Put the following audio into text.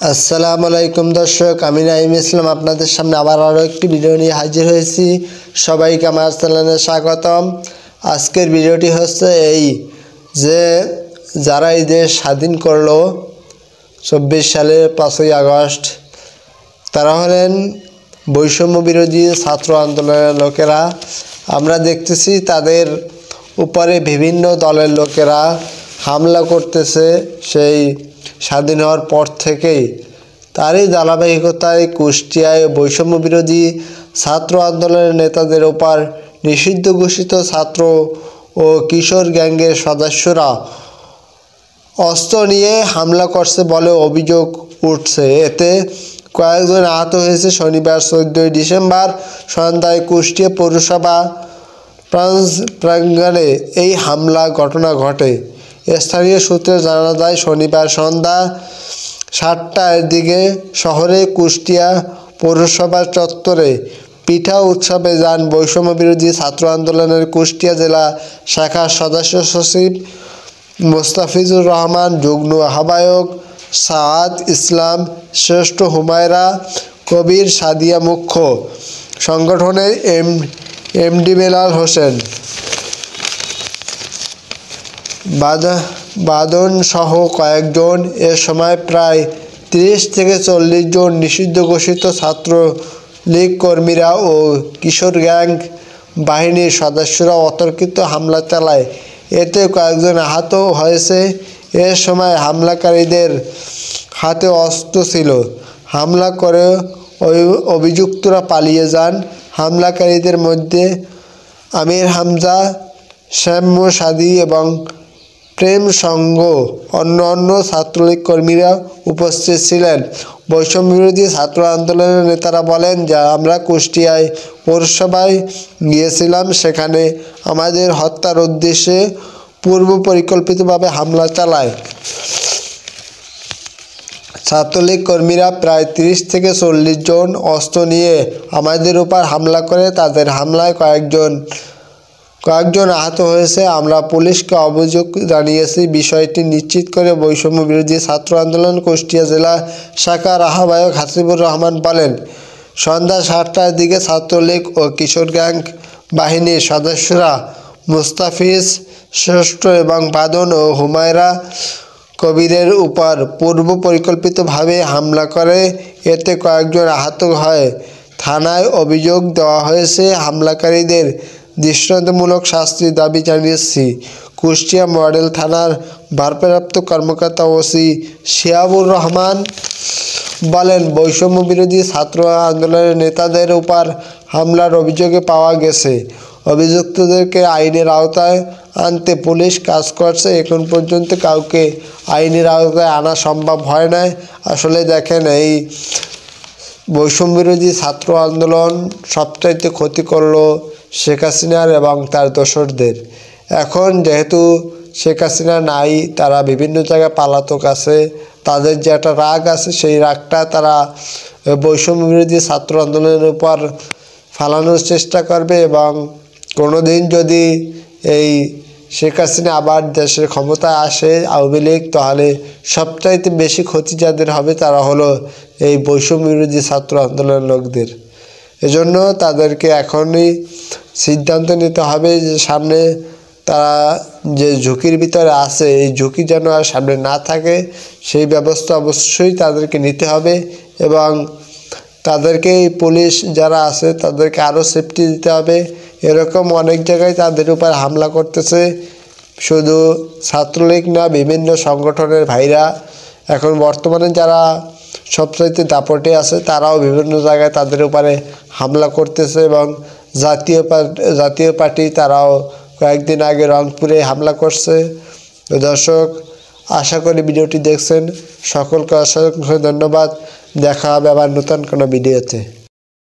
আসসালামু আলাইকুম দর্শক, আমি নাঈম ইসলাম আপনাদের সামনে আবার আরও একটি ভিডিও নিয়ে হাজির হয়েছি। সবাইকে আমার চ্যানেলে স্বাগতম। আজকের ভিডিওটি হচ্ছে এই যে যারা এই দেশ স্বাধীন করলো 24 সালের 5ই আগস্ট, তারা হলেন বৈষম্য বিরোধী ছাত্র আন্দোলনের লোকেরা। আমরা দেখতেছি তাদের উপরে বিভিন্ন দলের লোকেরা হামলা করতেছে সেই স্বাধীন হওয়ার পর থেকেই। তারই ধারাবাহিকতায় কুষ্টিয়ায় বৈষম্য বিরোধী ছাত্র আন্দোলনের নেতাদের উপর নিষিদ্ধ ঘোষিত ছাত্র ও কিশোর গ্যাংয়ের সদস্যরা অস্ত্র নিয়ে হামলা করছে বলে অভিযোগ উঠছে। এতে কয়েকজন আহত হয়েছে। শনিবার 14 ডিসেম্বর সন্ধ্যায় কুষ্টিয়া পৌরসভা প্রাঙ্গণে এই হামলা ঘটনা ঘটে। স্থানীয় সূত্রে জানা যায়, শনিবার সন্ধ্যা 7টার দিকে শহরে কুষ্টিয়া পৌরসভা চত্বরে পিঠা উৎসবে যান বৈষম্য বিরোধী ছাত্র আন্দোলনের কুষ্টিয়া জেলা শাখার সদস্য সচিব মোস্তাফিজুর রহমান, যুগ্ম আহ্বায়ক সাদ ইসলাম শ্রেষ্ঠ, হুমায়রা কবির, সাদিয়া মুখ্য, সংগঠনের এমডি বেলাল হোসেন বাদন সহ কয়েকজন। এ সময় প্রায় 30 থেকে 40 জন নিষিদ্ধ ঘোষিত ছাত্রলীগ কর্মীরা ও কিশোর গ্যাং বাহিনীর সদস্যরা অতর্কিত হামলা চালায়। এতে কয়েকজন আহত হয়েছে। এ সময় হামলাকারীদের হাতে অস্ত্র ছিল। হামলা করে অভিযুক্তরা পালিয়ে যান। হামলাকারীদের মধ্যে আমির হামজা, শ্যাম্য সাদি এবং প্রেম সঙ্গ অন্য ছাত্রলীগ কর্মীরা উপস্থিত ছিলেন। বৈষম্য বিরোধী ছাত্র আন্দোলনের নেতারা বলেন যে, আমরা কুষ্টিয়ায় পৌরসভায় গিয়েছিলাম, সেখানে আমাদের হত্যার উদ্দেশ্যে পূর্ব পরিকল্পিতভাবে হামলা চালায়। ছাত্রলীগ কর্মীরা প্রায় 30 থেকে 40 জন অস্ত্র নিয়ে আমাদের উপর হামলা করে। তাদের হামলায় কয়েকজন আহত হয়েছে। আমরা পুলিশকে অভিযোগ জানিয়েছি। বিষয়টি নিশ্চিত করে বৈষম্য বিরোধী ছাত্র আন্দোলন কুষ্টিয়া জেলা শাখার আহ্বায়ক হাসিবুর রহমান বলেন, সন্ধ্যা 7টার দিকে ছাত্রলীগ ও কিশোর গ্যাং বাহিনীর সদস্যরা মুস্তাফিজ শ্রেষ্ঠ এবং বাদন ও হুমায়রা কবিরের উপর পূর্ব পরিকল্পিতভাবে হামলা করে। এতে কয়েকজন আহত হয়। থানায় অভিযোগ দেওয়া হয়েছে। হামলাকারীদের দৃষ্টান্তমূলক শাস্তির দাবি জানিয়েছি। কুষ্টিয়া মডেল থানার ভারপ্রাপ্ত কর্মকর্তা ওসি শিহাবুর রহমান বলেন, বৈষম্য বিরোধী ছাত্র আন্দোলনের নেতাদের উপর হামলার অভিযোগে পাওয়া গেছে। অভিযুক্তদেরকে আইনের আওতায় আনতে পুলিশ কাজ করছে। এখন পর্যন্ত কাউকে আইনের আওতায় আনা সম্ভব হয় না। আসলে দেখেন, এই বৈষম্য বিরোধী ছাত্র আন্দোলন সবচাইতে ক্ষতি করলো শেখ হাসিনার এবং তার দোসরদের। এখন যেহেতু শেখ হাসিনা নাই, তারা বিভিন্ন জায়গায় পলাতক আছে। তাদের যে একটা রাগ আছে, সেই রাগটা তারা বৈষম্য বিরোধী ছাত্র আন্দোলনের উপর ফালানোর চেষ্টা করবে। এবং কোনো দিন যদি এই শেখ হাসিনা আবার দেশের ক্ষমতায় আসে, আওয়ামী লীগ, তাহলে সবচাইতে বেশি ক্ষতি যাদের হবে তারা হলো এই বৈষম্য বিরোধী ছাত্র আন্দোলনের লোকদের। এজন্য তাদেরকে এখনই সিদ্ধান্ত নিতে হবে যে সামনে তারা যে ঝুঁকির ভিতরে আছে, এই ঝুঁকি যেন আর সামনে না থাকে, সেই ব্যবস্থা অবশ্যই তাদেরকে নিতে হবে। এবং তাদেরকে পুলিশ যারা আছে তাদেরকে আরও সেফটি দিতে হবে। এরকম অনেক জায়গায় তাদের উপর হামলা করতেছে, শুধু ছাত্রলীগ না, বিভিন্ন সংগঠনের ভাইরা। এখন বর্তমানে যারা সবচাইতে দাপটে আছে, তারাও বিভিন্ন জায়গায় তাদের উপরে হামলা করতেছে। এবং জাতীয় পার্টি তারাও কয়েকদিন আগে রংপুরে হামলা করছে। দর্শক, আশা করি ভিডিওটি দেখছেন। সকলকে অসংখ্য ধন্যবাদ। দেখা হবে আবার নতুন কোনো ভিডিওতে।